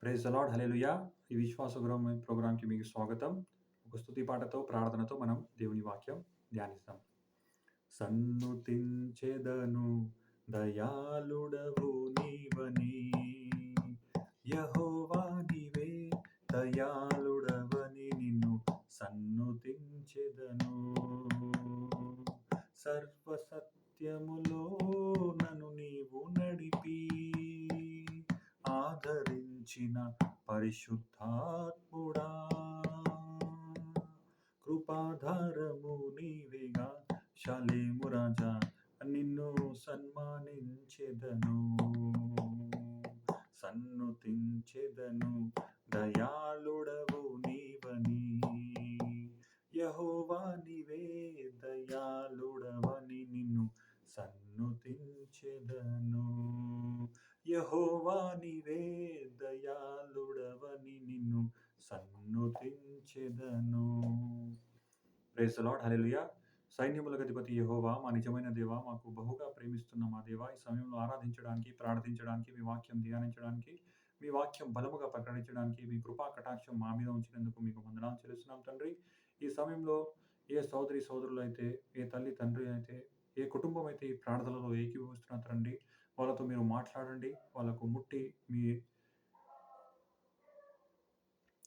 Praise the Lord హల్లెలూయా! ఈ విశ్వాస గృహం ప్రోగ్రామ్‌కి మీకు స్వాగతం. ఒక స్తుతి పాటతో, ప్రార్థనతో మనం దేవుని వాక్యం ధ్యానిస్తాం. సన్నుతించెదను దయాళుడవు నీవని, యెహోవా నీవే దయాళుడవని నిన్ను సన్నుతించెదను. సర్వ సత్యములో నన్ను నీవు నడిపి ఆదరించిన పరిశుద్ధాత్ముడా, కృపాధారము నీవేగా షాలేము రాజా, నిన్ను సన్మానించెదను. సన్నుతించెదను దయాళుడవు నీవని, యెహోవా నీవే దయాళుడవని నిన్ను సన్నుతించెదను. యెహోవా నీవే దయాళుడవని నిన్ను సన్నుతించెదను. ప్రైజ్ ద లార్డ్ హల్లెలూయా! సైన్యములకు అధిపతి యెహోవా, మా నిజమైన దేవా, మాకు బహుగా ప్రేమిస్తున్న మా దేవా, ఈ సమయంలో ఆరాధించడానికి, ప్రార్థించడానికి, మీ వాక్యం ధ్యానించడానికి, మీ వాక్యం బలముగా ప్రకటించడానికి మీ కృపా కటాక్షం మా మీద ఉంచినందుకు మీకు వందనాలు చెల్లిస్తున్నాం తండ్రి. ఈ సమయంలో ఏ సోదరి సోదరులైతే, ఏ తల్లి తండ్రి అయితే, ఏ కుటుంబం అయితే ఈ ప్రార్థనలో ఏకీభవిస్తున్నారు తండ్రి, వాళ్ళతో మీరు మాట్లాడండి. వాళ్ళకు ముట్టి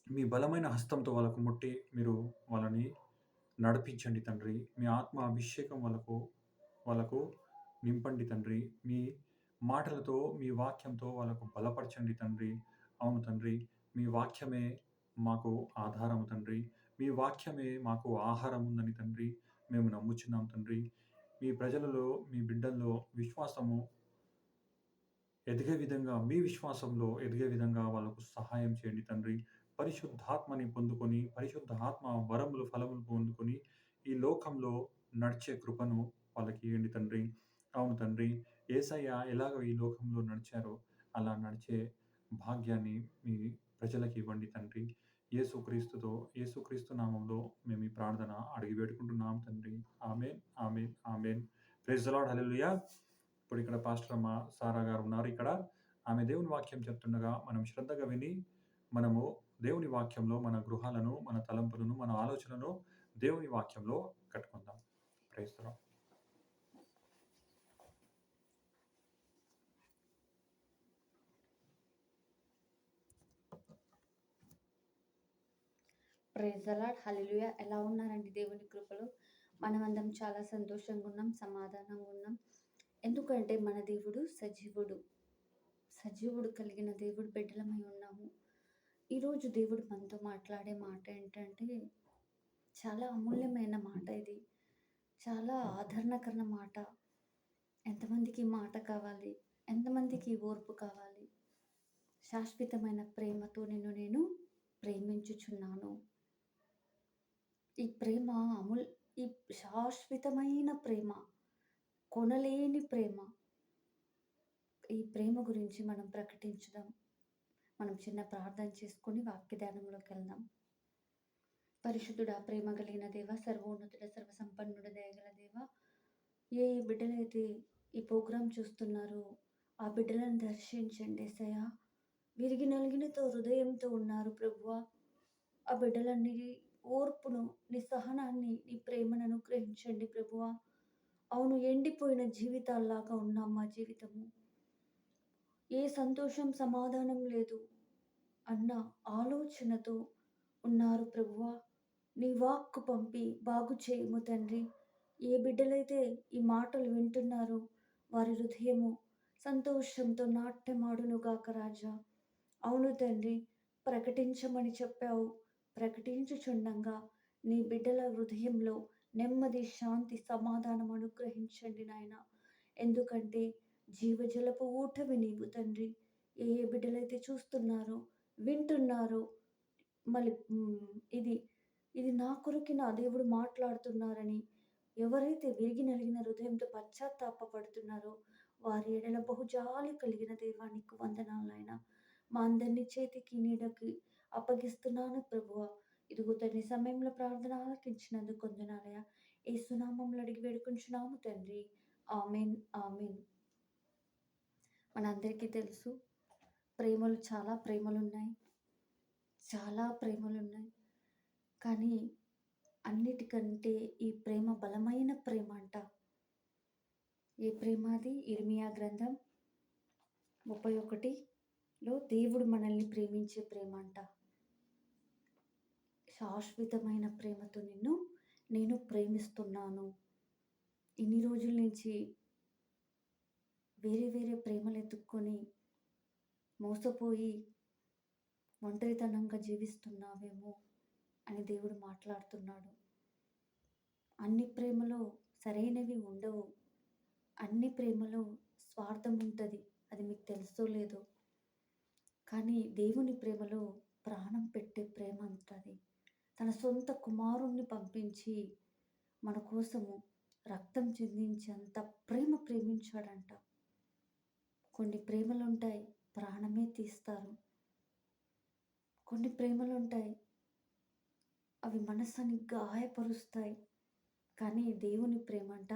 మీ బలమైన హస్తంతో వాళ్ళకు ముట్టి మీరు వాళ్ళని నడిపించండి తండ్రి. మీ ఆత్మ అభిషేకం వాళ్ళకు నింపండి తండ్రి. మీ మాటలతో, మీ వాక్యంతో వాళ్ళకు బలపరచండి తండ్రి. అవును తండ్రి, మీ వాక్యమే మాకు ఆధారము తండ్రి. మీ వాక్యమే మాకు ఆహారం ఉందని తండ్రి మేము నమ్ముచున్నాం తండ్రి. మీ ప్రజలలో, మీ బిడ్డల్లో విశ్వాసము ఎదిగే విధంగా, మీ విశ్వాసంలో ఎదిగే విధంగా వాళ్ళకు సహాయం చేయండి తండ్రి. పరిశుద్ధాత్మని పొందుకొని, పరిశుద్ధ ఆత్మ వరములు, ఫలములు పొందుకొని, ఈ లోకంలో నడిచే కృపను వాళ్ళకి ఇయ్యండి తండ్రి. అవును తండ్రి, యేసయ్య ఎలాగో ఈ లోకంలో నడిచారో, అలా నడిచే భాగ్యాన్ని మీ ప్రజలకి ఇవ్వండి తండ్రి. యేసుక్రీస్తు నామంలో మేము ఈ ప్రార్థన అడిగి వేడుకుంటున్నాం తండ్రి. Amen, amen, amen. Praise the Lord హల్లెలూయా! ఇప్పుడు ఇక్కడ పాస్టర్ అమ్మ సారా గారు ఉన్నారు ఇక్కడ. ఆమె దేవుని వాక్యం చెప్తుండగా మనం శ్రద్ధగా విని, మనము దేవుని వాక్యంలో మన గృహాలను, మన తలంపులను, మన ఆలోచనలను దేవుని వాక్యంలో కట్టుకుందాం. Praise the Lord. Praise the Lord hallelujah! ఎలా ఉన్నారండి దేవుని కృపలో? మనమందరం చాలా సంతోషంగా ఉన్నాం, సమాధానంగా ఉన్నాం. ఎందుకంటే మన దేవుడు సజీవుడు కలిగిన దేవుడు బిడ్డలమై ఉన్నాము. ఈరోజు దేవుడు మనతో మాట్లాడే మాట ఏంటంటే, చాలా అమూల్యమైన మాట ఇది. చాలా ఆదరణకరణ మాట. ఎంతమందికి ఈ మాట కావాలి? ఎంతమందికి ఈ ఓర్పు కావాలి? శాశ్వతమైన ప్రేమతో నిన్ను నేను ప్రేమించుచున్నాను. ఈ ప్రేమ ఈ శాశ్వతమైన ప్రేమ, కొనలేని ప్రేమ. ఈ ప్రేమ గురించి మనం ప్రకటించుదాం. మనం చిన్న ప్రార్థన చేసుకొని వాక్య ధ్యానంలోకి వెళ్దాం. పరిశుద్ధుడా, ప్రేమ కలిగిన దేవ, సర్వోన్నతుడ, సర్వసంపన్నుడ, దయగల దేవ, ఏ బిడ్డలైతే ఈ ప్రోగ్రాం చూస్తున్నారో ఆ బిడ్డలను దర్శించండి యేసయ్య. విరిగి నలిగినతో హృదయంతో ఉన్నారు ప్రభువా. ఆ బిడ్డలన్నీ ఓర్పును, నీ సహనాన్ని, నీ ప్రేమను అనుగ్రహించండి ప్రభువా. అవును, ఎండిపోయిన జీవితాల్లాగా ఉన్నాం మా జీవితము. ఏ సంతోషం, సమాధానం లేదు అన్న ఆలోచనతో ఉన్నారు ప్రభువా. నీ వాక్కు పంపి బాగు చేయము తండ్రి. ఏ బిడ్డలైతే ఈ మాటలు వింటున్నారో వారి హృదయము సంతోషంతో నాట్యమాడునుగాక రాజా. అవును తండ్రి, ప్రకటించమని చెప్పావు. ప్రకటించుచుండంగా నీ బిడ్డల హృదయంలో నెమ్మది, శాంతి, సమాధానం అనుగ్రహించండి నాయన. ఎందుకంటే జీవజలపు ఊటవి నీవు తండ్రి. ఏ ఏ బిడ్డలైతే చూస్తున్నారో, వింటున్నారో, మళ్ళీ ఇది నా కొరకు నా దేవుడు మాట్లాడుతున్నారని ఎవరైతే విరిగి నలిగిన హృదయంతో పశ్చాత్తాపపడుతున్నారో వారి ఎడల బహుజాలి కలిగిన దేవానికి వందనాలు నాయన. మా అందరినీ చేతికి నీడకి అప్పగిస్తున్నాను ప్రభువా. ఇదిగో తండ్రి, సమయంలో ప్రార్థన ఆలకించినందుకు వందనాలయ. యేసునామంలో అడిగి వేడుకుంటున్నాము తండ్రి. Amen, amen. మనందరికీ తెలుసు, ప్రేమలు చాలా ప్రేమలున్నాయి. చాలా ప్రేమలున్నాయి. కానీ అన్నిటికంటే ఈ ప్రేమ బలమైన ప్రేమ అంట. ఏ ప్రేమ అది? ఇర్మియా గ్రంథం 31లో దేవుడు మనల్ని ప్రేమించే ప్రేమ అంట. శాశ్వతమైన ప్రేమతో నేను ప్రేమిస్తున్నాను. ఇన్ని రోజుల నుంచి వేరే వేరే ప్రేమలు ఎతుక్కొని మోసపోయి ఒంటరితనంగా జీవిస్తున్నావేమో అని దేవుడు మాట్లాడుతున్నాడు. అన్ని ప్రేమలో సరైనవి ఉండవు. అన్ని ప్రేమలో స్వార్థం ఉంటది. అది మీకు తెలుసో లేదో. కానీ దేవుని ప్రేమలో ప్రాణం పెట్టే ప్రేమ ఉంటది. తన సొంత కుమారుణ్ణి పంపించి మన కోసము రక్తం చిందించేంత ప్రేమించాడంట. కొన్ని ప్రేమలుంటాయి ప్రాణమే తీస్తారు. కొన్ని ప్రేమలుంటాయి అవి మనసుని గాయపరుస్తాయి. కానీ దేవుని ప్రేమ అంట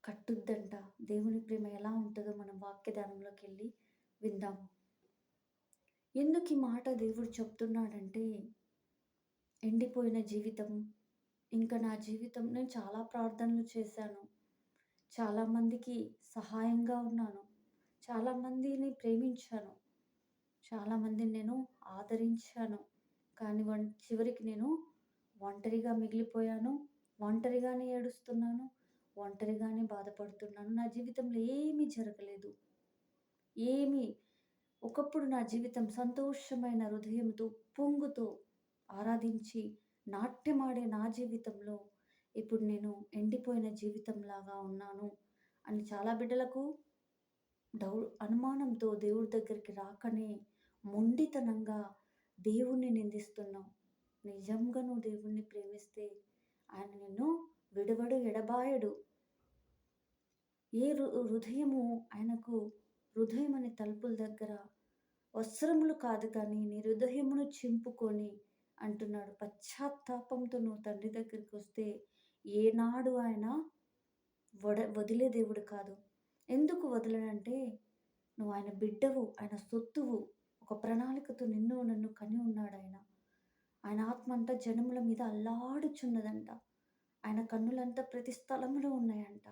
కట్టుద్దంట. దేవుని ప్రేమ ఎలా ఉంటుందో మనం వాక్యదానంలోకెళ్ళి విందాము. ఎందుకు ఈ మాట దేవుడు చెప్తున్నాడంటే, ఎండిపోయిన జీవితం, ఇంకా నా జీవితం నేను చాలా ప్రార్థనలు చేశాను. చాలామందికి సహాయంగా ఉన్నాను. చాలామందిని ప్రేమించాను. చాలామందిని నేను ఆదరించాను. కానీ చివరికి నేను ఒంటరిగా మిగిలిపోయాను. ఒంటరిగానే ఏడుస్తున్నాను. ఒంటరిగానే బాధపడుతున్నాను. నా జీవితంలో ఏమీ జరగలేదు. ఒకప్పుడు నా జీవితం సంతోషమైన హృదయంతో, పొంగుతో ఆరాధించి నాట్యమాడే నా జీవితంలో ఇప్పుడు నేను ఎండిపోయిన జీవితంలాగా ఉన్నాను అని చాలా బిడ్డలకు అనుమానంతో దేవుడి దగ్గరికి రాకనే మొండితనంగా దేవుణ్ణి నిందిస్తున్నావు. నిజంగా నువ్వు దేవుణ్ణి ప్రేమిస్తే ఆయన నిన్ను విడవడు, ఎడబాయడు. ఏ హృదయము ఆయనకు హృదయం అనే తలుపుల దగ్గర వస్త్రములు కాదు కానీ నీ హృదయమును చింపుకొని అంటున్నాడు. పశ్చాత్తాపంతో నువ్వు తండ్రి దగ్గరికి వస్తే ఏనాడు ఆయన వదిలే దేవుడు కాదు. ఎందుకు వదలడంటే నువ్వు ఆయన బిడ్డవు, ఆయన సొత్తువు. ఒక ప్రణాళికతో నన్ను కని ఉన్నాడు ఆయన. ఆయన ఆత్మ అంతా జనముల మీద అల్లాడుచున్నదంట. ఆయన కన్నులంతా ప్రతి స్థలంలో ఉన్నాయంట.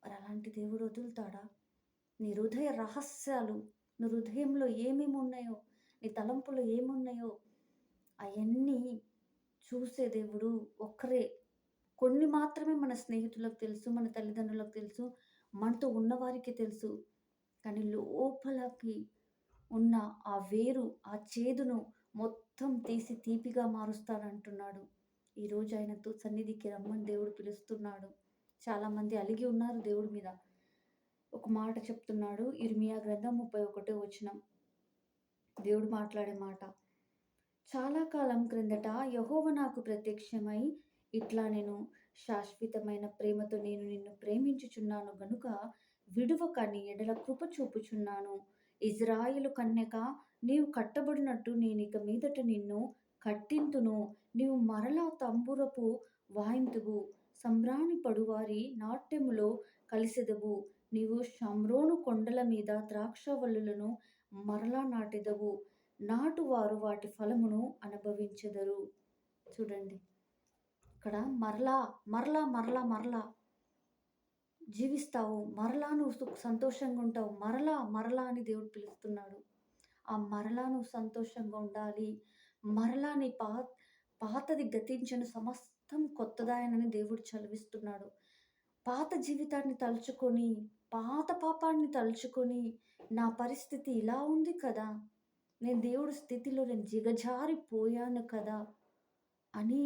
మరి అలాంటి దేవుడు వదులుతాడా? నీ హృదయ రహస్యాలు, నీ హృదయంలో ఏమేమి ఉన్నాయో, నీ తలంపులో ఏమున్నాయో అవన్నీ చూసే దేవుడు ఒక్కరే. కొన్ని మాత్రమే మన స్నేహితులకు తెలుసు, మన తల్లిదండ్రులకు తెలుసు, మనతో ఉన్నవారికి తెలుసు. కానీ లోపలకి ఉన్న ఆ వేరు, ఆ చేదును మొత్తం తీసి తీపిగా మారుస్తాడంటున్నాడు. ఈరోజు ఆయనతో సన్నిధికి రమ్మని దేవుడు పిలుస్తున్నాడు. చాలామంది అలిగి ఉన్నారు దేవుడి మీద. ఒక మాట చెప్తున్నాడు, ఇర్మియా గ్రంథం 31వ వచనం. దేవుడు మాట్లాడే మాట. చాలా కాలం క్రిందట యెహోవా నాకు ప్రత్యక్షమై ఇట్లా నేను శాశ్వతమైన ప్రేమతో నేను నిన్ను ప్రేమించుచున్నాను గనుక విడువక నీ ఎడల కృప చూపుచున్నాను. ఇజ్రాయేలు కన్యక, నీవు కట్టబడినట్టు నేనిక మీదట నిన్ను కట్టింతును. నీవు మరలా తంబురపు వాయింతువు, సంబ్రాణి పడువారి నాట్యములో కలిసెదవు. నీవు షమ్రోను కొండల మీద ద్రాక్షవల్లులను మరలా నాటెదవు. నాటువారు వాటి ఫలమును అనుభవించెదరు. చూడండి, ఇక్కడ మరలా మరలా మరలా మరలా జీవిస్తావు, మరలా నువ్వు సంతోషంగా ఉంటావు, మరలా మరలా అని దేవుడు పిలుస్తున్నాడు. ఆ మరలా నువ్వు సంతోషంగా ఉండాలి. మరలా నీ పాతది గతించను, సమస్తం కొత్తదాయనని దేవుడు చదివిస్తున్నాడు. పాత జీవితాన్ని తలుచుకొని, పాత పాపాన్ని తలుచుకొని, నా పరిస్థితి ఇలా ఉంది కదా, నేను దేవుడి స్థితిలో నేను దిగజారిపోయాను కదా అని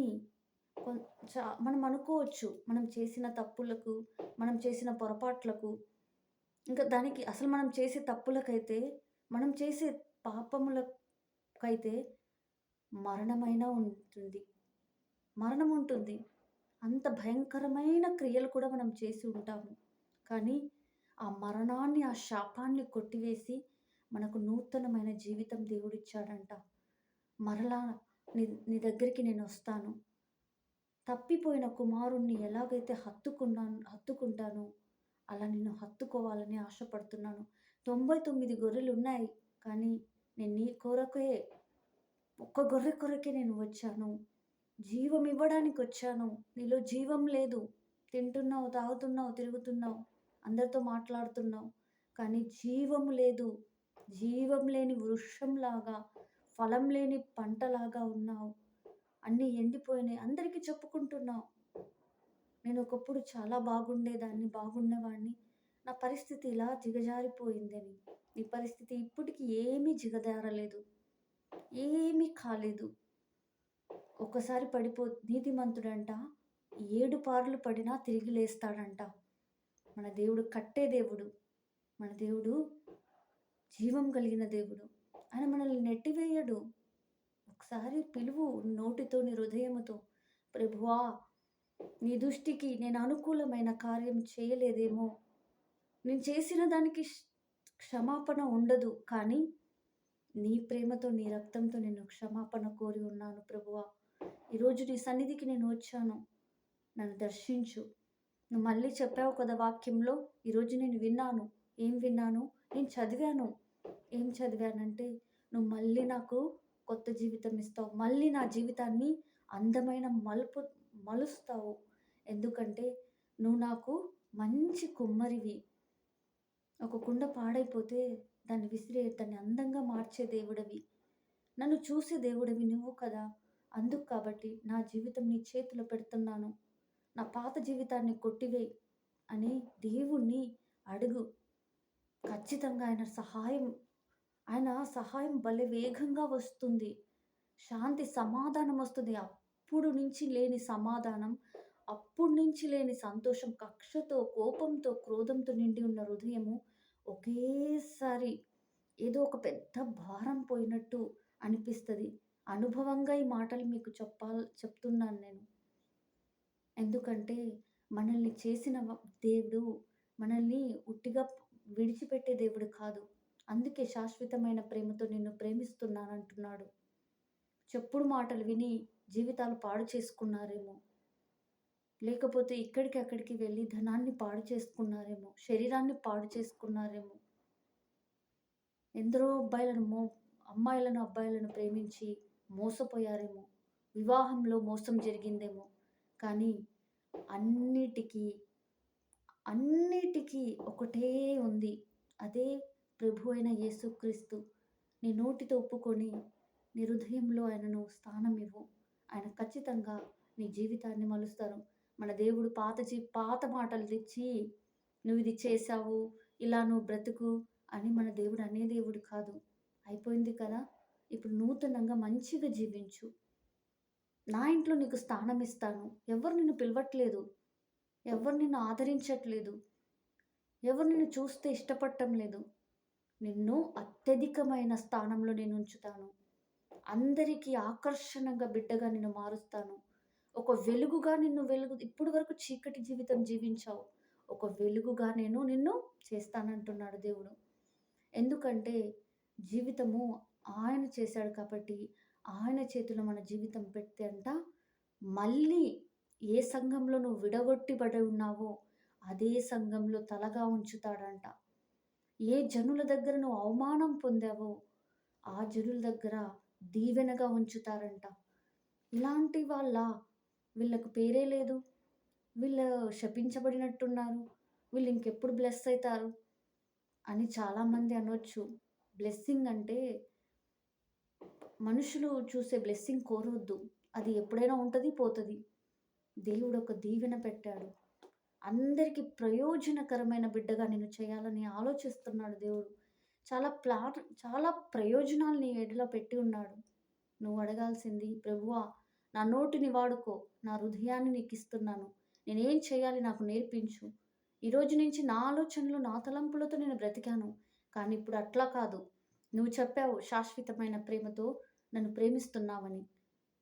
మనం అనుకోవచ్చు. మనం చేసిన తప్పులకు, మనం చేసిన పొరపాట్లకు, ఇంకా దానికి అసలు మనం చేసే తప్పులకైతే, మనం చేసే పాపములకైతే మరణమైనా ఉంటుంది, మరణం ఉంటుంది. అంత భయంకరమైన క్రియలు కూడా మనం చేసి ఉంటాము. కానీ ఆ మరణాన్ని, ఆ శాపాన్ని కొట్టివేసి మనకు నూతనమైన జీవితం దేవుడిచ్చాడంట. మరలా నీ దగ్గరికి నేను వస్తాను. తప్పిపోయిన కుమారుణ్ణి ఎలాగైతే హత్తుకుంటానో అలా నిన్ను హత్తుకోవాలని ఆశపడుతున్నాను. 99 గొర్రెలు ఉన్నాయి, కానీ నేను నీ కొరకే, ఒక్క గొర్రె కొరకే నేను వచ్చాను. జీవం ఇవ్వడానికి వచ్చాను. నీలో జీవం లేదు. తింటున్నావు, తాగుతున్నావు, తిరుగుతున్నావు, అందరితో మాట్లాడుతున్నావు. కానీ జీవము లేదు. జీవం లేని వృక్షంలాగా, ఫలం లేని పంటలాగా ఉన్నావు. అన్నీ ఎండిపోయినాయి. అందరికీ చెప్పుకుంటున్నావు. నేను ఒకప్పుడు చాలా బాగుండేవాడిని. నా పరిస్థితి ఇలా దిగజారిపోయిందని. నీ పరిస్థితి ఇప్పటికి ఏమీ దిగజారలేదు. ఏమీ కాలేదు. ఒక్కసారి నీతిమంతుడంట 7 పారులు పడినా తిరిగి లేస్తాడంట. మన దేవుడు కట్టే దేవుడు. మన దేవుడు జీవం కలిగిన దేవుడు. ఆయన మనల్ని నెట్టివేయడు. ఒకసారి పిలువు నోటితో, నీ హృదయముతో, ప్రభువా, నీ దృష్టికి నేను అనుకూలమైన కార్యం చేయలేదేమో, నేను చేసిన దానికి క్షమాపణ ఉండదు, కానీ నీ ప్రేమతో, నీ రక్తంతో నేను క్షమాపణ కోరి ఉన్నాను ప్రభువా. ఈరోజు నీ సన్నిధికి నేను వచ్చాను. నన్ను దర్శించు. నువ్వు మళ్ళీ చెప్పావు కదా వాక్యంలో. ఈరోజు నేను విన్నాను. ఏం విన్నాను? నేను చదివాను. ఏం చదివానంటే, నువ్వు మళ్ళీ నాకు కొత్త జీవితం ఇస్తావు. మళ్ళీ నా జీవితాన్ని అందమైన మలుస్తావు. ఎందుకంటే నువ్వు నాకు మంచి కుమ్మరివి. ఒక కుండ పాడైపోతే దాన్ని అందంగా మార్చే దేవుడవి. నన్ను చూసే దేవుడవి నువ్వు కదా. కాబట్టి నా జీవితం నీ చేతిలో పెడుతున్నాను. నా పాత జీవితాన్ని కొట్టివేయి అని దేవుణ్ణి అడుగు. ఖచ్చితంగా ఆయన సహాయం భలే వేగంగా వస్తుంది. శాంతి, సమాధానం వస్తుంది. అప్పుడు నుంచి లేని సమాధానం, అప్పుడు నుంచి లేని సంతోషం, కక్షతో, కోపంతో, క్రోధంతో నిండి ఉన్న హృదయము ఒకేసారి ఏదో ఒక పెద్ద భారం పోయినట్టు అనిపిస్తుంది. అనుభవంగా ఈ మాటలు మీకు చెప్తున్నాను నేను. ఎందుకంటే మనల్ని చేసిన దేవుడు మనల్ని ఉట్టిగా విడిచిపెట్టే దేవుడు కాదు. అందుకే శాశ్వతమైన ప్రేమతో నిన్ను ప్రేమిస్తున్నానంటున్నాడు. చెప్పుడు మాటలు విని జీవితాలు పాడు చేసుకున్నారేమో, లేకపోతే ఇక్కడికి అక్కడికి వెళ్ళి ధనాన్ని పాడు చేసుకున్నారేమో, శరీరాన్ని పాడు చేసుకున్నారేమో, ఎందరో అమ్మాయిలను అబ్బాయిలను ప్రేమించి మోసపోయారేమో, వివాహంలో మోసం జరిగిందేమో. కానీ అన్నిటికీ ఒకటే ఉంది. అదే ప్రభు అయిన యేసుక్రీస్తు. నీ నోటితో ఒప్పుకొని నీ హృదయంలో ఆయనను స్థానం ఇవ్వు. ఆయన ఖచ్చితంగా నీ జీవితాన్ని మలుస్తారు. మన దేవుడు పాత మాటలు తెచ్చి నువ్వు ఇది చేశావు, ఇలా నువ్వు బ్రతుకు అని మన దేవుడు అనే దేవుడు కాదు. అయిపోయింది కదా, ఇప్పుడు నూతనంగా మంచిగా జీవించు. నా ఇంట్లో నీకు స్థానం ఇస్తాను. ఎవరు నిన్ను పిలవట్లేదు, ఎవరు నిన్ను ఆదరించట్లేదు, ఎవరు నిన్ను చూస్తే ఇష్టపడటం లేదు. నిన్ను అత్యధికమైన స్థానంలో నేను ఉంచుతాను. అందరికీ ఆకర్షణగా బిడ్డగా నిన్ను మారుస్తాను. ఒక వెలుగుగా ఇప్పుడు వరకు చీకటి జీవితం జీవించావు, ఒక వెలుగుగా నేను నిన్ను చేస్తానంటున్నాడు దేవుడు. ఎందుకంటే జీవితము ఆయన చేశాడు కాబట్టి, ఆయన చేతిలో మన జీవితం పెడితే అంట, మళ్ళీ ఏ సంఘంలో నువ్వు విడగొట్టిబడి ఉన్నావో అదే సంఘంలో తలగా ఉంచుతాడంట. ఏ జనుల దగ్గర నువ్వు అవమానం పొందావో ఆ జనుల దగ్గర దీవెనగా ఉంచుతారంట. ఇలాంటి వీళ్ళకు పేరే లేదు, వీళ్ళు శపించబడినట్టున్నారు, వీళ్ళు ఇంకెప్పుడు బ్లెస్ అవుతారు అని చాలామంది అనొచ్చు. బ్లెస్సింగ్ అంటే మనుషులు చూసే బ్లెస్సింగ్ కోరొద్దు. అది ఎప్పుడైనా ఉంటుంది, పోతుంది. దేవుడు ఒక దీవెన పెట్టాడు. అందరికీ ప్రయోజనకరమైన బిడ్డగా నేను చేయాలని ఆలోచిస్తున్నాడు దేవుడు. చాలా ప్రయోజనాలు నీ ఎడలో పెట్టి ఉన్నాడు. నువ్వు అడగాల్సింది, ప్రభువా, నా నోటిని వాడుకో, నా హృదయాన్ని నీకు ఇస్తున్నాను, నేనేం చేయాలి నాకు నేర్పించు. ఈరోజు నుంచి నా ఆలోచనలు, నా తలంపులతో నేను బ్రతికాను, కానీ ఇప్పుడు అట్లా కాదు. నువ్వు చెప్పావు శాశ్వతమైన ప్రేమతో నన్ను ప్రేమిస్తున్నావని.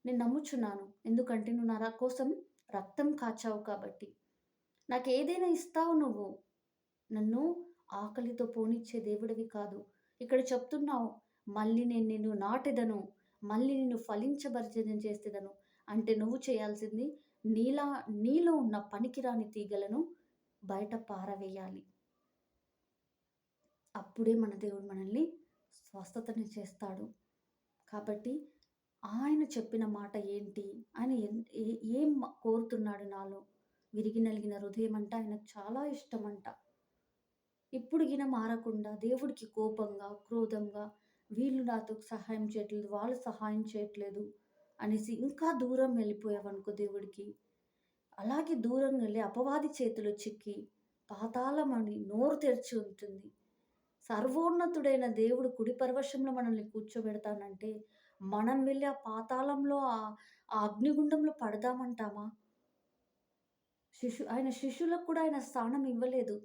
నేను నమ్ముచున్నాను. ఎందుకంటే నువ్వు నా కోసం రక్తం కాచావు కాబట్టి. నాకు ఏదైనా ఇస్తావు నువ్వు. నన్ను ఆకలితో పోనిచ్చే దేవుడివి కాదు. ఇక్కడ చెప్తున్నావు, మళ్ళీ నేను నిన్ను నాటెదను, మళ్ళీ నిన్ను ఫలించబరిచదను చేసేదను. అంటే నువ్వు చేయాల్సింది నీలో ఉన్న పనికిరాని తీగలను బయట పారవేయాలి. అప్పుడే మన దేవుడు మనల్ని స్వస్థతని చేస్తాడు. కాబట్టి ఆయన చెప్పిన మాట ఏంటి? ఆయన ఏం కోరుతున్నాడు నాలో? విరిగి నలిగిన హృదయం అంటే ఆయనకు చాలా ఇష్టమంట. ఇప్పుడు గిన మారకుండా దేవుడికి కోపంగా, క్రోధంగా వీళ్ళు నాతో సహాయం చేయట్లేదు, వాళ్ళు సహాయం చేయట్లేదు అనేసి ఇంకా దూరం వెళ్ళిపోయావనుకో దేవుడికి, అలాగే దూరంగా వెళ్ళి అపవాది చేతిలో చిక్కి పాతాళమని నోరు తెరిచి ఉంటుంది. సర్వోన్నతుడైన దేవుడు కుడి పరవశంలో మనల్ని కూర్చోబెడతానంటే, మనం వెళ్లి ఆ పాతాళంలో ఆ అగ్నిగుండంలో పడదామంటామా? ఆయన శిష్యులకు కూడా ఆయన స్థానం ఇవ్వలేదు.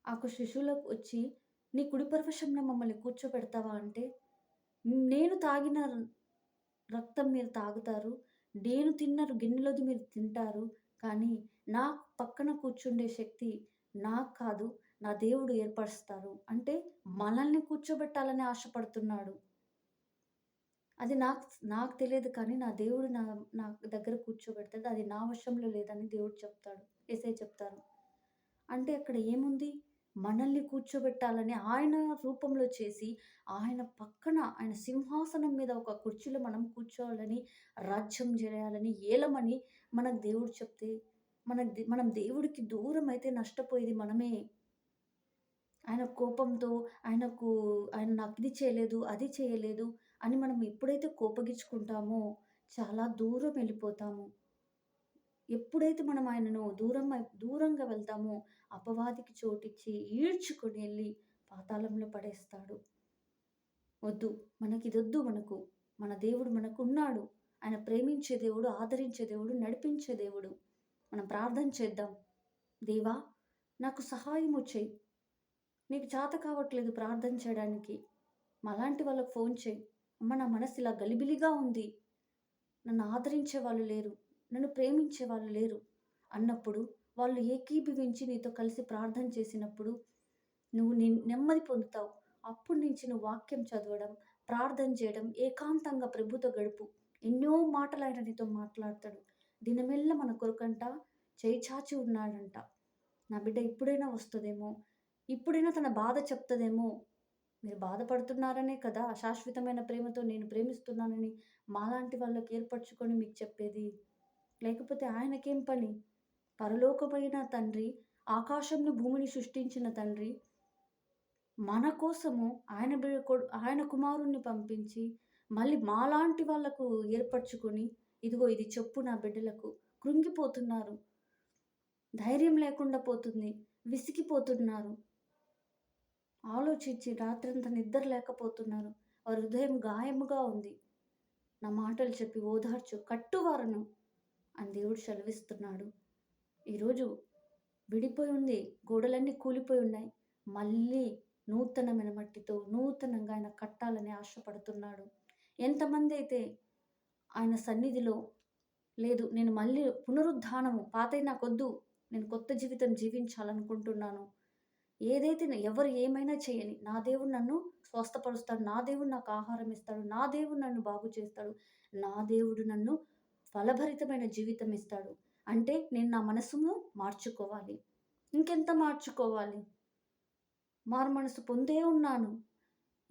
ఆ శిష్యులకు వచ్చి, "నీ కుడి పరవశంలో మమ్మల్ని కూర్చోబెడతావా?" అంటే, "నేను తాగిన రక్తం మీరు తాగుతారు. నేను తిన్న గిన్నెలోది మీరు తింటారు. కానీ నా పక్కన కూర్చుండే శక్తి నాకు కాదు. నా దేవుడు ఏర్పరుస్తారు." అంటే మనల్ని కూర్చోబెట్టాలని ఆశపడుతున్నాడు. అది నాకు నాకు తెలియదు కానీ నా దేవుడు నా దగ్గర కూర్చోబెడతాడు. అది నా వశంలో లేదని దేవుడు చెప్తాడు. యేసయ్య చెప్తారు. అంటే అక్కడ ఏముంది? మనల్ని కూర్చోబెట్టాలని ఆయన రూపంలో చేసి, ఆయన పక్కన ఆయన సింహాసనం మీద ఒక కుర్చీలో మనం కూర్చోవాలని, రాజ్యం జేయాలని, ఏలమని మనకు దేవుడు చెప్తే, మనం దేవుడికి దూరమైతే నష్టపోయేది మనమే. ఆయన కోపంతో ఆయన నాకిది చేయలేదు, అది చేయలేదు అని మనం ఎప్పుడైతే కోపగించుకుంటామో చాలా దూరం వెళ్ళిపోతాము. ఎప్పుడైతే మనం ఆయనను దూరంగా వెళ్తామో అపవాదికి చోటిచ్చి ఈడ్చుకొని ఎళ్లి పాతాళంలో పడేస్తాడు. వద్దు. మనకిదొద్దు మనకు. మన దేవుడు మనకున్నాడు. ఆయన ప్రేమించే దేవుడు, ఆదరించే దేవుడు, నడిపించే దేవుడు. మనం ప్రార్థన చేద్దాం. దేవా! నాకు సహాయము చెయ్యి. నీకు చేత కావట్లేదు ప్రార్థన చేయడానికి. మాలాంటి వాళ్ళకి ఫోను చెయ్యి. అమ్మ నా మనసు ఇలా గలిబిలిగా ఉంది. నన్ను ఆదరించే వాళ్ళు లేరు. నన్ను ప్రేమించే వాళ్ళు లేరు అన్నప్పుడు, వాళ్ళు ఏకీభవించి నీతో కలిసి ప్రార్థన చేసినప్పుడు, నువ్వు నెమ్మది పొందుతావు. అప్పటి నుంచి నువ్వు వాక్యం చదవడం, ప్రార్థన చేయడం, ఏకాంతంగా ప్రభుతో గడుపు. ఎన్నో మాటలు ఆయన నీతో మాట్లాడతాడు. దినమెల్లా మన కొరకంట చేయి చాచి ఉన్నాడంట. నా బిడ్డ ఇప్పుడైనా వస్తదేమో, ఇప్పుడైనా తన బాధ చెప్తదేమో. మీరు బాధపడుతున్నారనే కదా శాశ్వతమైన ప్రేమతో నేను ప్రేమిస్తున్నానని మాలాంటి వాళ్ళకి ఏర్పరచుకొని మీకు చెప్పేది. లేకపోతే ఆయనకేం పని? పరలోకమైన తండ్రి, ఆకాశంను భూమిని సృష్టించిన తండ్రి, మన కోసము ఆయన కుమారుణ్ణి పంపించి, మళ్ళీ మాలాంటి వాళ్ళకు ఏర్పరచుకొని, ఇదిగో ఇది చెప్పు నా బిడ్డలకు. కృంగిపోతున్నారు. ధైర్యం లేకుండా పోతుంది. విసిగిపోతున్నారు. ఆలోచించి రాత్రంతా నిద్ర లేకపోతున్నారు. వారి హృదయం గాయముగా ఉంది. నా మాటలు చెప్పి ఓదార్చు, కట్టువారను అని దేవుడు సెలవిస్తున్నాడు. ఈరోజు విడిపోయి ఉంది. గోడలన్నీ కూలిపోయి ఉన్నాయి. మళ్ళీ నూతనమైన మట్టితో నూతనంగా ఆయన కట్టాలని ఆశపడుతున్నాడు. ఎంతమంది అయితే ఆయన సన్నిధిలో లేదు నేను మళ్ళీ పునరుద్ధానము పాతయి నాకొద్దు. నేను కొత్త జీవితం జీవించాలనుకుంటున్నాను. ఏదైతే ఎవరు ఏమైనా చేయని. నా దేవుడు నన్ను స్వస్థపరుస్తాడు. నా దేవుడు నాకు ఆహారం ఇస్తాడు. నా దేవుడు నన్ను బాగు చేస్తాడు. నా దేవుడు నన్ను ఫలభరితమైన జీవితం ఇస్తాడు. అంటే నేను నా మనసును మార్చుకోవాలి. ఇంకెంత మార్చుకోవాలి? మారుమనసు పొందే ఉన్నాను.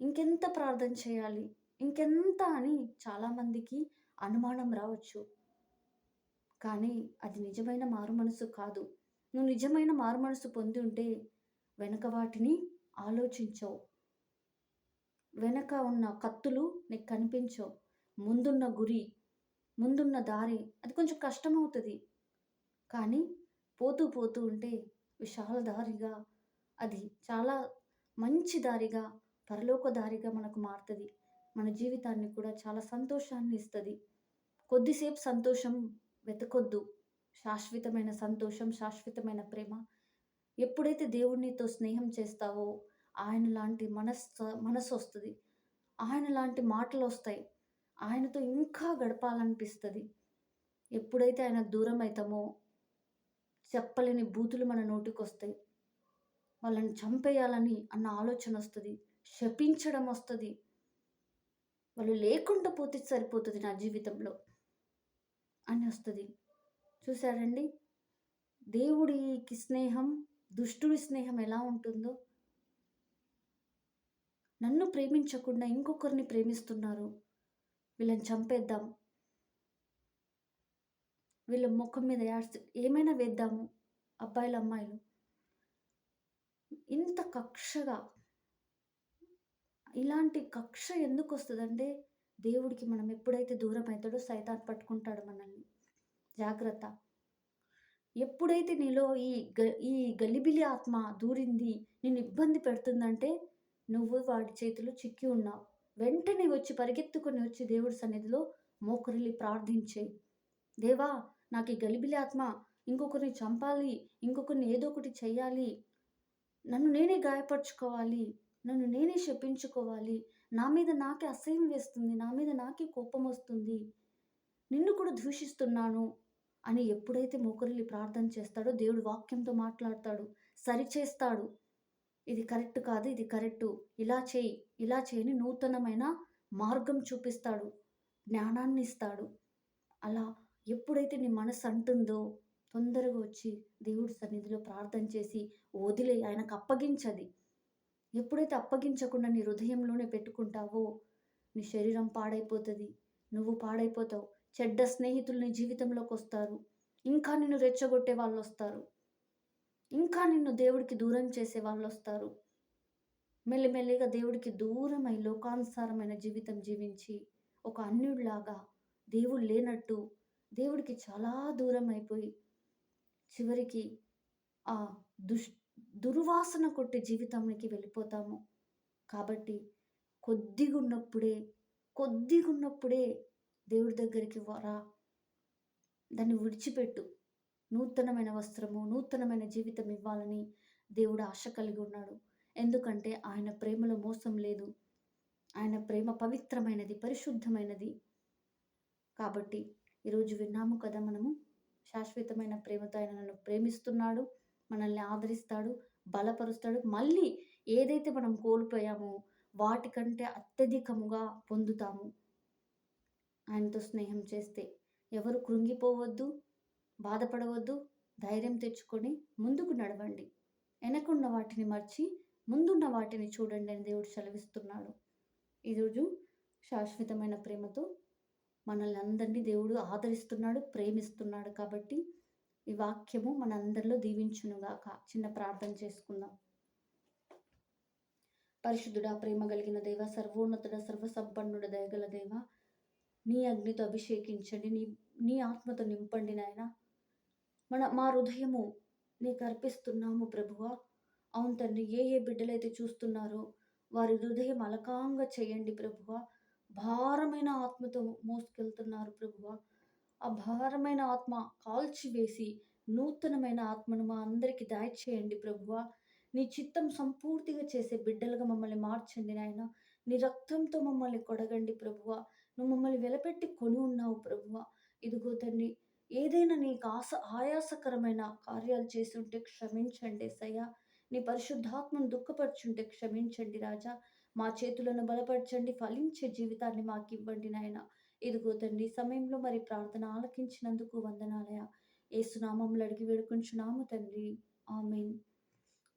ఇంకెంత ప్రార్థన చేయాలి? ఇంకెంత అని చాలామందికి అనుమానం రావచ్చు. కానీ అది నిజమైన మారుమనసు కాదు. నువ్వు నిజమైన మారుమనసు పొంది ఉంటే వెనక వాటిని ఆలోచించవు. వెనక ఉన్న కత్తులు నీకు కనిపించవు. ముందున్న గురి, ముందున్న దారి అది కొంచెం కష్టమవుతది. కానీ పోతూ పోతూ ఉంటే విశాల దారిగా అది చాలా మంచి దారిగా, పరలోక దారిగా మనకు మారుతది. మన జీవితాన్ని కూడా చాలా సంతోషాన్ని ఇస్తది. కొద్దిసేపు సంతోషం వెతకొద్దు. శాశ్వతమైన సంతోషం, శాశ్వతమైన ప్రేమ ఎప్పుడైతే దేవుడు నీతో స్నేహం చేస్తావో ఆయన లాంటి మనసొస్తది. ఆయన లాంటి మాటలొస్తాయి. ఆయనతో ఇంకా గడపాలనిపిస్తది. ఎప్పుడైతే ఆయనకు దూరం అయితామో చెప్పలేని బూతులు మన నోటికొస్తాయి. వాళ్ళని చంపేయాలని అన్న ఆలోచన వస్తది. శపించడం వస్తది. వాళ్ళు లేకుండా పోతే సరిపోతది నా జీవితంలో అని వస్తది. చూసారండి? దేవుడికి స్నేహం, దుష్టుడి స్నేహం ఎలా ఉంటుందో? నన్ను ప్రేమించకుండా ఇంకొకరిని ప్రేమిస్తున్నారు. వీళ్ళని చంపేద్దాం. వీళ్ళ ముఖం మీద ఏమైనా వేద్దాము. అబ్బాయిలు, అమ్మాయిలు. ఇంత కక్షగా ఇలాంటి కక్ష ఎందుకొస్తదంటే, దేవుడికి మనం ఎప్పుడైతే దూరం అయితాడో సైతాన్ పట్టుకుంటాడు మనల్ని. జాగ్రత్త. ఎప్పుడైతే నీలో ఈ గలిబిలి ఆత్మ దూరింది, నిన్ను ఇబ్బంది పెడుతుందంటే, నువ్వు వాడి చేతిలో చిక్కి ఉన్నావు. వెంటనే వచ్చి పరిగెత్తుకొని వచ్చి దేవుడి సన్నిధిలో మోకరిల్లి ప్రార్థించేయి. దేవా! నాకు ఈ గలిబిలి ఆత్మ ఇంకొకరిని చంపాలి, ఇంకొకరిని ఏదో ఒకటి చెయ్యాలి. నన్ను నేనే గాయపరుచుకోవాలి. నన్ను నేనే శపించుకోవాలి. నా మీద నాకే అసహ్యం వేస్తుంది. నా మీద నాకే కోపమొస్తుంది. నిన్ను కూడా దూషిస్తున్నాను అని ఎప్పుడైతే మోకరిల్లి ప్రార్థన చేస్తాడో దేవుడు వాక్యంతో మాట్లాడతాడు. సరిచేస్తాడు. ఇది కరెక్ట్ కాదు. ఇది కరెక్టు. ఇలా చెయ్యి. ఇలా చేయని నూతనమైన మార్గం చూపిస్తాడు. జ్ఞానాన్ని ఇస్తాడు. అలా ఎప్పుడైతే నీ మనసు అంటుందో తొందరగా వచ్చి దేవుడి సన్నిధిలో ప్రార్థన చేసి వదిలేయి. ఆయనకు అప్పగించది. ఎప్పుడైతే అప్పగించకుండా నీ హృదయంలోనే పెట్టుకుంటావో నీ శరీరం పాడైపోతది. నువ్వు పాడైపోతావు. చెడ్డ స్నేహితులు నీ జీవితంలోకొస్తారు. ఇంకా నిన్ను రెచ్చగొట్టే వాళ్ళొస్తారు. ఇంకా నిన్ను దేవుడికి దూరం చేసే వాళ్ళొస్తారు. మెల్లిమెల్లిగా దేవుడికి దూరమై లోకానుసారమైన జీవితం జీవించి ఒక అన్యుడిలాగా దేవుడు లేనట్టు దేవుడికి చాలా దూరం అయిపోయి చివరికి ఆ దుర్వాసన కొట్టే జీవితంలోకి వెళ్ళిపోతాము. కాబట్టి కొద్దిగున్నప్పుడే దేవుడి దగ్గరికి రా. దాన్ని విడిచిపెట్టు. నూతనమైన వస్త్రము, నూతనమైన జీవితం ఇవ్వాలని దేవుడు ఆశ కలిగి ఉన్నాడు. ఎందుకంటే ఆయన ప్రేమలో మోసం లేదు. ఆయన ప్రేమ పవిత్రమైనది, పరిశుద్ధమైనది. కాబట్టి ఈరోజు విన్నాము కదా మనము. శాశ్వతమైన ప్రేమతో ఆయన నన్ను ప్రేమిస్తున్నాడు. మనల్ని ఆదరిస్తాడు, బలపరుస్తాడు. మళ్ళీ ఏదైతే మనం కోల్పోయామో వాటికంటే అత్యధికముగా పొందుతాము. ఆయనతో స్నేహం చేస్తే ఎవరు కృంగిపోవద్దు, బాధపడవద్దు. ధైర్యం తెచ్చుకొని ముందుకు నడవండి. వెనకున్న వాటిని మర్చి ముందున్న వాటిని చూడండి అని దేవుడు సెలవిస్తున్నాడు. ఈరోజు శాశ్వతమైన ప్రేమతో మనల్ని అందరినీ దేవుడు ఆదరిస్తున్నాడు, ప్రేమిస్తున్నాడు. కాబట్టి ఈ వాక్యము మనందరిలో దీవించునుగాక. చిన్న ప్రార్థన చేసుకుందాం. పరిశుద్ధుడా, ప్రేమ కలిగిన దేవ, సర్వోన్నతుడ, సర్వసంపన్నుడ, దయగల దేవ, నీ అగ్నితో అభిషేకించండి. నీ ఆత్మతో నింపండి నాయన. మా హృదయము నీకు అర్పిస్తున్నాము ప్రభువా. అవును తండ్రి, ఏ బిడ్డలైతే చూస్తున్నారో వారి హృదయం అలకాంగా చేయండి ప్రభువా. భారమైన ఆత్మతో మోసుకెళ్తున్నారు ప్రభువా. ఆ భారమైన ఆత్మ కాల్చివేసి నూతనమైన ఆత్మను మా అందరికీ దయచేయండి ప్రభువా. నీ చిత్తం సంపూర్తిగా చేసే బిడ్డలుగా మమ్మల్ని మార్చండి నాయన. నీ రక్తంతో మమ్మల్ని కొడగండి ప్రభువా. నువ్వు మమ్మల్ని వెలపెట్టి కొని ఉన్నావు ప్రభువా. ఇదిగో తండ్రి, ఏదైనా నీకు ఆయాసకరమైన కార్యాలు చేసి ఉంటే క్షమించండి యేసయ్యా. నీ పరిశుద్ధాత్మను దుఃఖపరచుంటే క్షమించండి రాజా. మా చేతులను బలపరచండి. ఫలించే జీవితాన్ని మాకు ఇవ్వండి నాయన. ఇదిగో తండ్రి, సమయంలో మరి ప్రార్థన ఆలకించినందుకు వందనాలయ. యేసునామములో అడిగి వేడుకుంటున్నాము తండ్రి. ఆమేన్.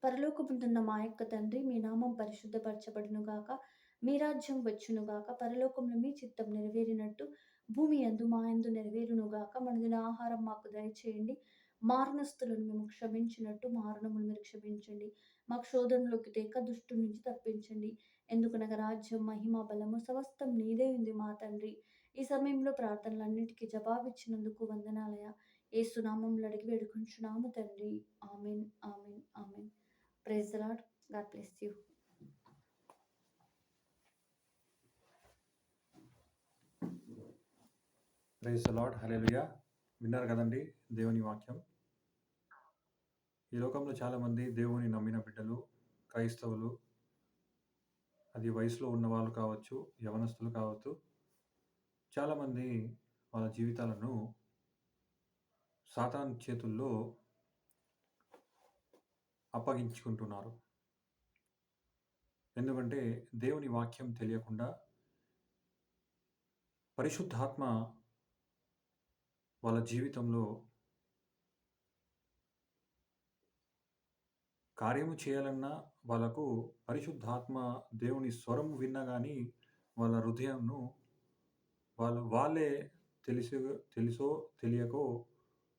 పరలోకముందున్న మా యొక్క తండ్రి, మీ నామం పరిశుద్ధపరచబడునుగాక. మీ రాజ్యం వచ్చునుగాక. పరలోకంలో మీ చిత్తం నెరవేరినట్టు భూమి యందు మా యందు నెరవేరునుగాక. మనదిన ఆహారం మాకు దయచేయండి. మారణస్తులను మేము క్షమించినట్టు మా రుణములు మీరు క్షమించండి. మాకు శోధనలోకి తేక దుష్టు నుంచి తప్పించండి. ఎందుకనగా రాజ్యం, మహిమ, బలము సమస్తం నీదే ఉంది మా తండ్రి. ఈ సమయంలో ప్రార్థనలన్నిటికీ జవాబిచ్చినందుకు వందనాలయ. యేసునామములో అడిగి వేడుకుంటున్నాము తండ్రి. Amen, amen, amen. Praise the Lord. God bless you. Praise the Lord. Hallelujah. విన్నారు కదండి దేవుని వాక్యం. ఈ లోకంలో చాలామంది దేవుని నమ్మిన బిడ్డలు, క్రైస్తవులు, అది వయసులో ఉన్నవాళ్ళు కావచ్చు, యవనస్తులు కావచ్చు, చాలామంది వాళ్ళ జీవితాలను సాతాను చేతుల్లో అప్పగించుకుంటున్నారు. ఎందుకంటే దేవుని వాక్యం తెలియకుండా పరిశుద్ధాత్మ వాళ్ళ జీవితంలో కార్యము చేయాలన్నా వాళ్ళకు పరిశుద్ధాత్మ దేవుని స్వరం విన్నా గాని వాళ్ళ హృదయంను వాళ్ళే తెలిసి తెలుసో తెలియకో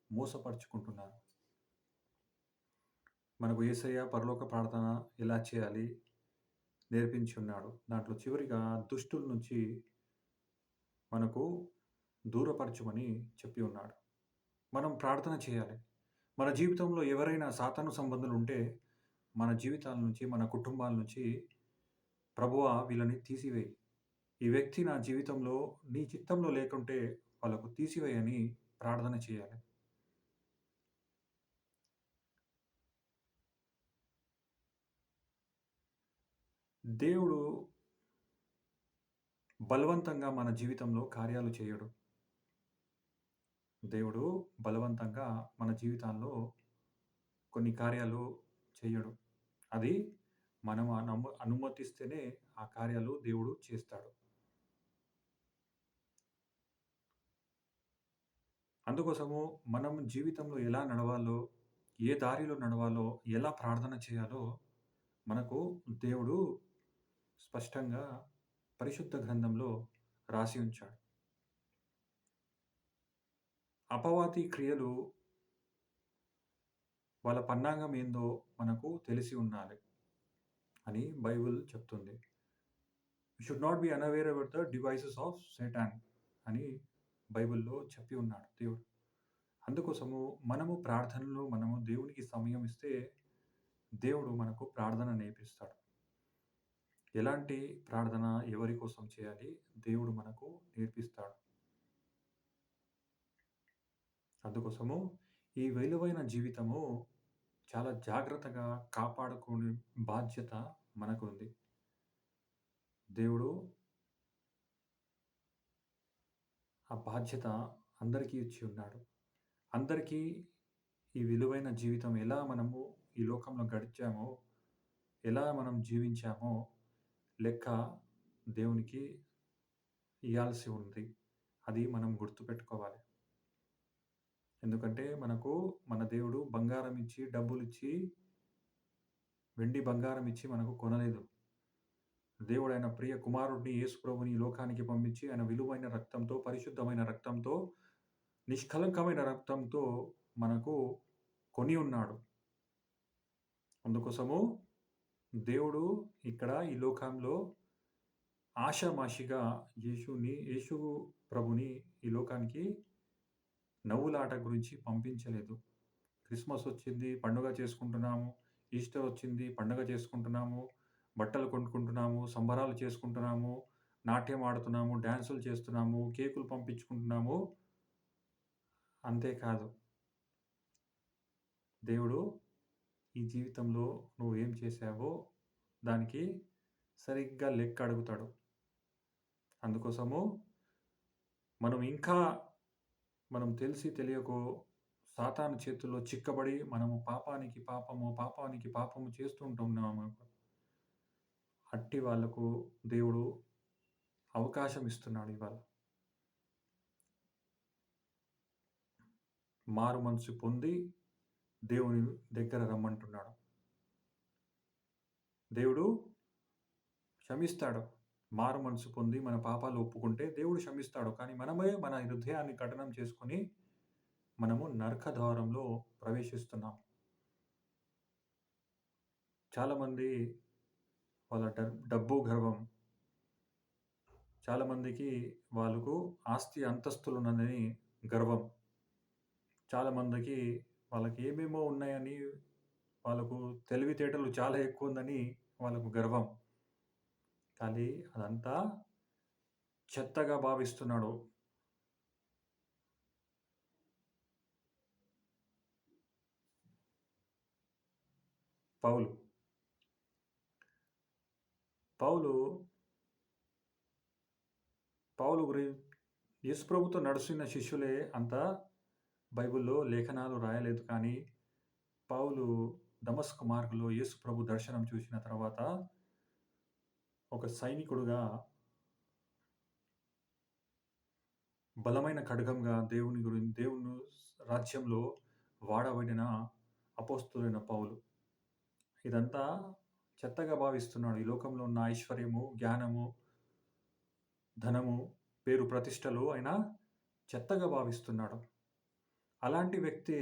మోసపరుచుకుంటున్నారు. మనకు యేసయ్య పరలోక ప్రార్థన ఎలా చేయాలి నేర్పించి ఉన్నాడు. దాంట్లో చివరిగా దుష్టుల నుంచి మనకు దూరపరచమని చెప్పి ఉన్నాడు. మనం ప్రార్థన చేయాలి. మన జీవితంలో ఎవరైనా సాతాను సంబంధులుంటే, మన జీవితాల నుంచి, మన కుటుంబాల నుంచి ప్రభువా వీళ్ళని తీసివేయి. ఈ వ్యక్తి నా జీవితంలో నీ చిత్తంలో లేకుంటే వాళ్ళకు తీసివేయని ప్రార్థన చేయాలి. దేవుడు బలవంతంగా మన జీవితంలో కార్యాలు చేయడు. దేవుడు బలవంతంగా మన జీవితాల్లో కొన్ని కార్యాలు చెయ్యడు. అది మనం అనుమతిస్తేనే ఆ కార్యాలు దేవుడు చేస్తాడు. అందుకోసము మనం జీవితంలో ఎలా నడవాలో, ఏ దారిలో నడవాలో, ఎలా ప్రార్థన చేయాలో మనకు దేవుడు స్పష్టంగా పరిశుద్ధ గ్రంథంలో రాసి ఉంచాడు. అపవాది క్రియలు వాళ్ళ పన్నాగం ఏందో మనకు తెలిసి ఉండాలి అని బైబిల్ చెప్తుంది. We should not be unaware about the devices of Satan అని బైబిల్‌లో చెప్పి ఉన్నాడు దేవుడు. అందుకోసము మనము ప్రార్థనలో మనము దేవునికి సమయం ఇస్తే దేవుడు మనకు ప్రార్థన నేర్పిస్తాడు. ఎలాంటి ప్రార్థన ఎవరి కోసం చేయాలి దేవుడు మనకు నేర్పిస్తాడు. అందుకోసము ఈ విలువైన జీవితము చాలా జాగ్రత్తగా కాపాడుకునే బాధ్యత మనకుంది. దేవుడు ఆ బాధ్యత అందరికీ ఇచ్చి ఉన్నాడు. అందరికీ ఈ విలువైన జీవితం ఎలా మనము ఈ లోకంలో గడిచామో, ఎలా మనం జీవించామో లెక్క దేవునికి ఇయ్యాల్సి ఉంది. అది మనం గుర్తుపెట్టుకోవాలి. ఎందుకంటే మనకు మన దేవుడు బంగారం ఇచ్చి, డబ్బులిచ్చి, వెండి, బంగారం ఇచ్చి మనకు కొనలేదు. దేవుడైన ప్రియ కుమారుడిని యేసు ప్రభుని ఈ లోకానికి పంపించి ఆయన విలువైన రక్తంతో, పరిశుద్ధమైన రక్తంతో, నిష్కళంకమైన రక్తంతో మనకు కొని ఉన్నాడు. అందుకోసము దేవుడు ఇక్కడ ఈ లోకంలో ఆషామాషిగా యేసు ప్రభుని ఈ లోకానికి నవ్వులాట గురించి పంపించలేదు. క్రిస్మస్ వచ్చింది, పండుగ చేసుకుంటున్నాము. ఈస్టర్ వచ్చింది, పండుగ చేసుకుంటున్నాము. బట్టలు కొనుక్కుంటున్నాము, సంబరాలు చేసుకుంటున్నాము, నాట్యం ఆడుతున్నాము, డాన్సులు చేస్తున్నాము, కేకులు పంపించుకుంటున్నాము. అంతేకాదు. దేవుడు ఈ జీవితంలో నువ్వేం చేశావో దానికి సరిగ్గా లెక్క అడుగుతాడు. అందుకోసము మనం తెలిసి తెలియకో సాతాను చేతుల్లో చిక్కబడి మనము పాపానికి పాపము, పాపానికి పాపము చేస్తూ ఉంటున్నాము. అట్టి వాళ్ళకు దేవుడు అవకాశం ఇస్తున్నాడు ఇవాళ. మారు మనసు పొంది దేవుని దగ్గర రమ్మంటున్నాడు. దేవుడు క్షమిస్తాడు. మారు మనసు పొంది మన పాపాలు ఒప్పుకుంటే దేవుడు క్షమిస్తాడు. కానీ మనమే మన హృదయాన్ని కఠినం చేసుకొని మనము నరక ద్వారంలో ప్రవేశిస్తున్నాం. చాలామంది వాళ్ళ డబ్బు గర్వం. చాలామందికి వాళ్ళకు ఆస్తి అంతస్తులున్నదని గర్వం. చాలామందికి వాళ్ళకి ఏమేమో ఉన్నాయని వాళ్ళకు తెలివితేటలు చాలా ఎక్కువ ఉందని వాళ్ళకు గర్వం. కానీ అదంతా చెత్తగా భావిస్తున్నాడు. పౌలు. పౌలు పౌలు యేసు ప్రభుతో నడుస్తున్న శిష్యులే అంత బైబిల్‌లో లేఖనాలు రాయలేదు. కానీ పౌలు దమస్కు మార్గంలో యేసు ప్రభు దర్శనం చూసిన తర్వాత ఒక సైనికుడుగా బలమైన ఖడ్గంగా దేవుని రాజ్యంలో వాడబడిన అపోస్తలుడైన పౌలు. ఇదంతా చెత్తగా భావిస్తున్నాడు. ఈ లోకంలో ఉన్న ఐశ్వర్యము, జ్ఞానము, ధనము, పేరు ప్రతిష్టలు ఆయన చెత్తగా భావిస్తున్నాడు. అలాంటి వ్యక్తి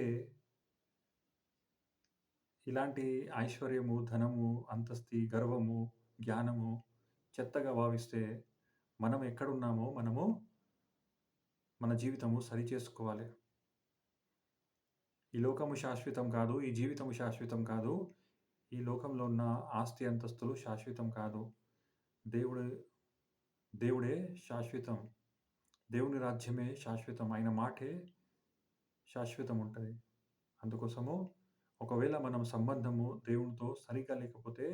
ఇలాంటి ఐశ్వర్యము, ధనము, అంతస్తి, గర్వము, జ్ఞానము చెత్తగా భావిస్తే మనం ఎక్కడున్నామో మనము మన జీవితము సరిచేసుకోవాలి. ఈ లోకము శాశ్వతం కాదు. ఈ జీవితము శాశ్వతం కాదు. ఈ లోకంలో ఉన్న ఆస్తి, అంతస్తులు శాశ్వతం కాదు. దేవుడు దేవుడే శాశ్వతం. దేవుని రాజ్యమే శాశ్వతం. ఆయన మాటే శాశ్వతం ఉంటది. అందుకోసము ఒకవేళ మనం సంబంధము దేవునితో సరిగ్గా లేకపోతే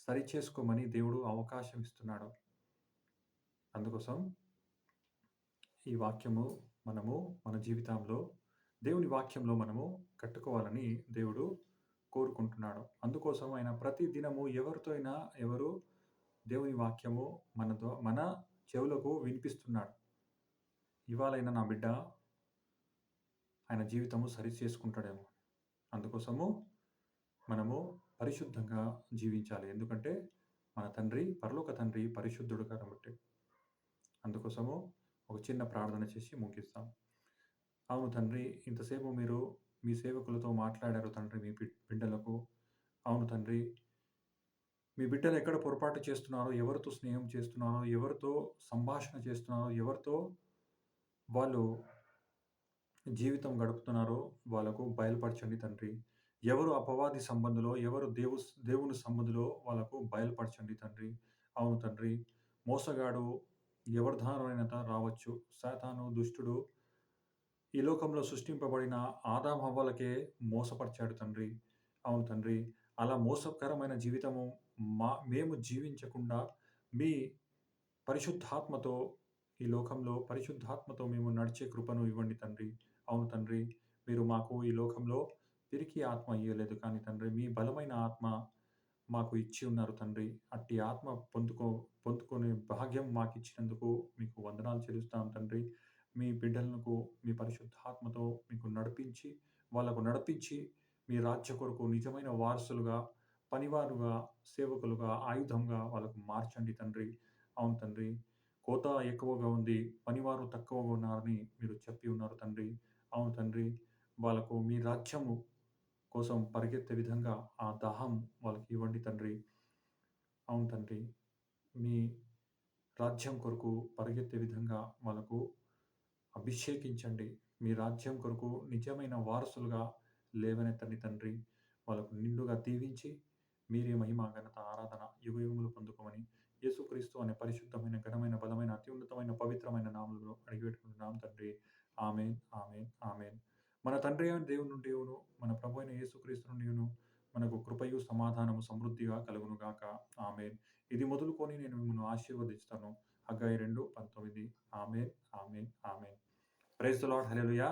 సరిచేసుకోమని దేవుడు అవకాశం ఇస్తున్నాడు. అందుకోసం ఈ వాక్యము మనము మన జీవితంలో దేవుని వాక్యంలో మనము కట్టుకోవాలని దేవుడు కోరుకుంటున్నాడు. అందుకోసం ఆయన ప్రతి దినము ఎవరితో అయినా ఎవరు దేవుని వాక్యము మన చెవులకు వినిపిస్తున్నాడు. ఇవాళైనా నా బిడ్డ ఆయన జీవితము సరి చేసుకుంటాడేమో. అందుకోసము మనము పరిశుద్ధంగా జీవించాలి. ఎందుకంటే మన తండ్రి, పరలోక తండ్రి పరిశుద్ధుడు కాబట్టి. అందుకోసము ఒక చిన్న ప్రార్థన చేసి ముగిస్తాం. అవును తండ్రి, ఇంతసేపు మీరు మీ సేవకులతో మాట్లాడారు తండ్రి మీ బిడ్డలకు. అవును తండ్రి, మీ బిడ్డలు ఎక్కడ పొరపాటు చేస్తున్నారో, ఎవరితో స్నేహం చేస్తున్నారో, ఎవరితో సంభాషణ చేస్తున్నారో, ఎవరితో వాళ్ళు జీవితం గడుపుతున్నారో వాళ్ళకు బయలుపరచండి తండ్రి. ఎవరు అపవాది సంబంధులో, ఎవరు దేవుని సంబంధులో వాళ్ళకు బయలుపరచండి తండ్రి. అవును తండ్రి, మోసగాడు ఎవరి ద్వారానైనా రావచ్చు. సాతాను, దుష్టుడు ఈ లోకంలో సృష్టింపబడిన ఆదాము హవ్వలకే మోసపరిచాడు తండ్రి. అవును తండ్రి, అలా మోసకరమైన జీవితము మేము జీవించకుండా మీ పరిశుద్ధాత్మతో ఈ లోకంలో పరిశుద్ధాత్మతో మేము నడిచే కృపను ఇవ్వండి తండ్రి. అవును తండ్రి, మీరు మాకు ఈ లోకంలో పిరికి ఆత్మ ఇయ్యలేదు కానీ తండ్రి, మీ బలమైన ఆత్మ మాకు ఇచ్చి ఉన్నారు తండ్రి. అట్టి ఆత్మ పొందుకునే భాగ్యం మాకిచ్చినందుకు మీకు వందనాలు చెల్లిస్తాం తండ్రి. మీ బిడ్డలకు మీ పరిశుద్ధాత్మతో మీకు వాళ్ళకు నడిపించి మీ రాజ్య కొరకు నిజమైన వారసులుగా, పనివారుగా, సేవకులుగా, ఆయుధంగా వాళ్ళకు మార్చండి తండ్రి. అవును తండ్రి, కోత ఎక్కువగా ఉంది, పనివారు తక్కువగా ఉన్నారని మీరు చెప్పి ఉన్నారు తండ్రి. అవును తండ్రి, వాళ్ళకు మీ రాజ్యము కోసం పరిగెత్తే విధంగా ఆ దాహం వాళ్ళకి ఇవ్వండి తండ్రి. అవును తండ్రి, మీ రాజ్యం కొరకు పరిగెత్తే విధంగా వాళ్ళకు అభిషేకించండి. మీ రాజ్యం కొరకు నిజమైన వారసులుగా లేవనెత్తండి తండ్రి. వాళ్ళకు నిండుగా దీవించి మీరే మహిమ, ఘనత, ఆరాధన యుగయుగములు పొందుకోమని యేసుక్రీస్తు అనే పరిశుద్ధమైన, ఘనమైన, బలమైన, అత్యున్నతమైన, పవిత్రమైన నామములో అడిగిపెట్టుకుంటున్నాం తండ్రి. ఆమేన్, ఆమేన్, ఆమేన్. మన తండ్రి అయిన దేవుడు, మన ప్రభు అయిన యేసుక్రీస్తు నుండియును మనకు కృపయు, సమాధానము సమృద్ధిగా కలుగును గాక. ఆమేన్. ఇది మొదలుకొని నేను మిమ్మల్ని ఆశీర్వదిస్తాను. Haggai 2:19. Amen, amen, amen. Praise the Lord. Hallelujah.